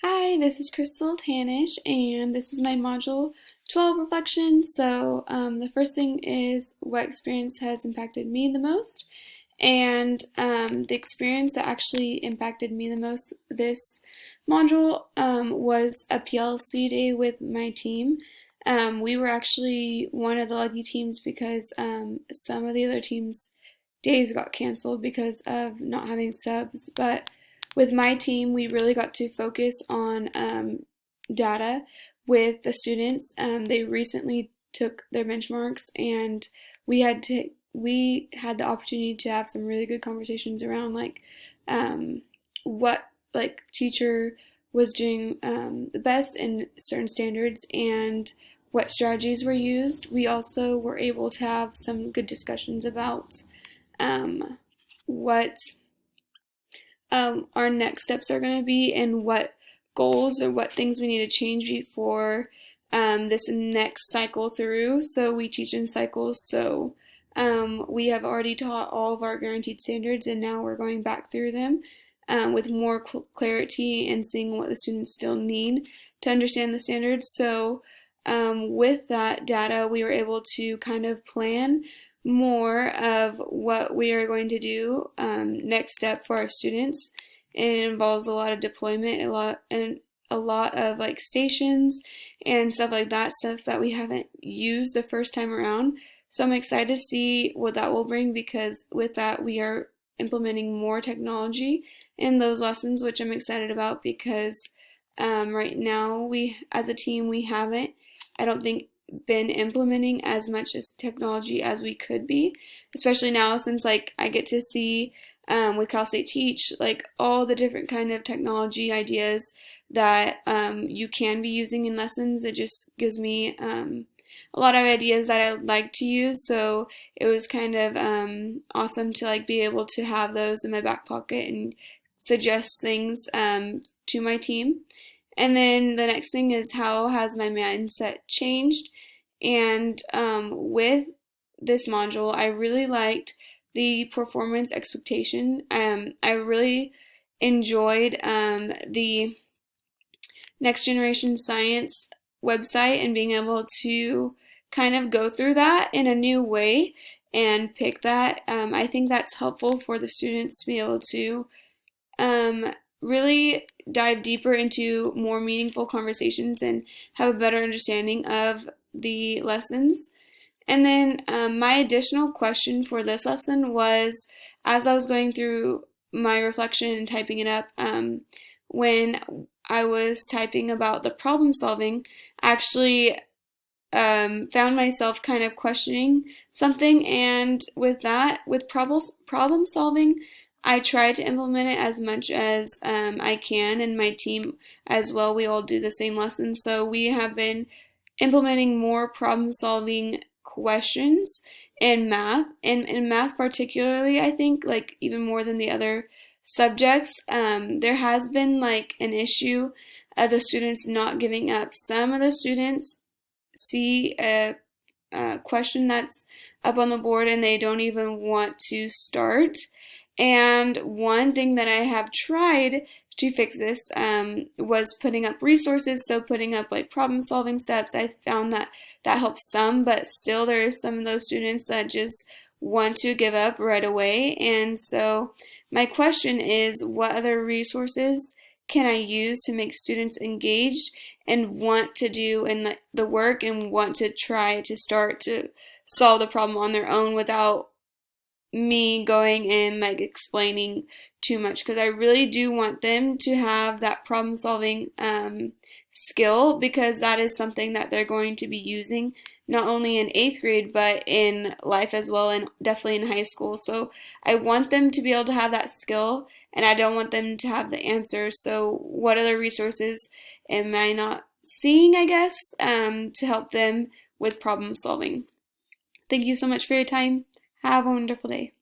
Hi, this is Crystal Tanish, and this is my Module 12 reflection. The first thing is what experience has impacted me the most. And the experience that actually impacted me the most this module was a PLC day with my team. We were actually one of the lucky teams because some of the other teams' days got canceled because of not having subs. But with my team, we really got to focus on data with the students. They recently took their benchmarks, and we had the opportunity to have some really good conversations around um, what teacher was doing the best in certain standards and what strategies were used. We also were able to have some good discussions about what our next steps are going to be and what goals or what things we need to change before this next cycle through. So we teach in cycles. We have already taught all of our guaranteed standards, and now we're going back through them with more clarity and seeing what the students still need to understand the standards. With that data, we were able to kind of plan more of what we are going to do next step for our students. And it involves a lot of deployment, a lot of stations and stuff like that, stuff that we haven't used the first time around. So I'm excited to see what that will bring, because with that we are implementing more technology in those lessons, which I'm excited about because right now we as a team we haven't, I don't think, been implementing as much as technology as we could be, especially now since I get to see with Cal State Teach all the different kind of technology ideas that you can be using in lessons. It just gives me a lot of ideas that I like to use, so it was kind of awesome to be able to have those in my back pocket and suggest things to my team. And then the next thing is, how has my mindset changed? And with this module, I really liked the performance expectation. I really enjoyed the Next Generation Science website and being able to kind of go through that in a new way and pick that. I think that's helpful for the students to be able to really dive deeper into more meaningful conversations and have a better understanding of the lessons. And then my additional question for this lesson was, as I was going through my reflection and typing it up, when I was typing about the problem solving, I actually found myself kind of questioning something. And with that, with problem solving, I try to implement it as much as I can, and my team as well. We all do the same lessons, so we have been implementing more problem solving questions in math, and in math particularly. I think even more than the other subjects, there has been an issue of the students not giving up. Some of the students see a question that's up on the board and they don't even want to start. And one thing that I have tried to fix this was putting up resources, so putting up problem solving steps. I found that that helps some, but still there's some of those students that just want to give up right away. And so my question is, what other resources can I use to make students engaged and want to do in the work and want to try to start to solve the problem on their own without me going and explaining too much? Because I really do want them to have that problem solving skill, because that is something that they're going to be using not only in 8th grade but in life as well, and definitely in high school. So I want them to be able to have that skill, and I don't want them to have the answer. So what other resources am I not seeing, I guess, to help them with problem solving? Thank you so much for your time. Have a wonderful day.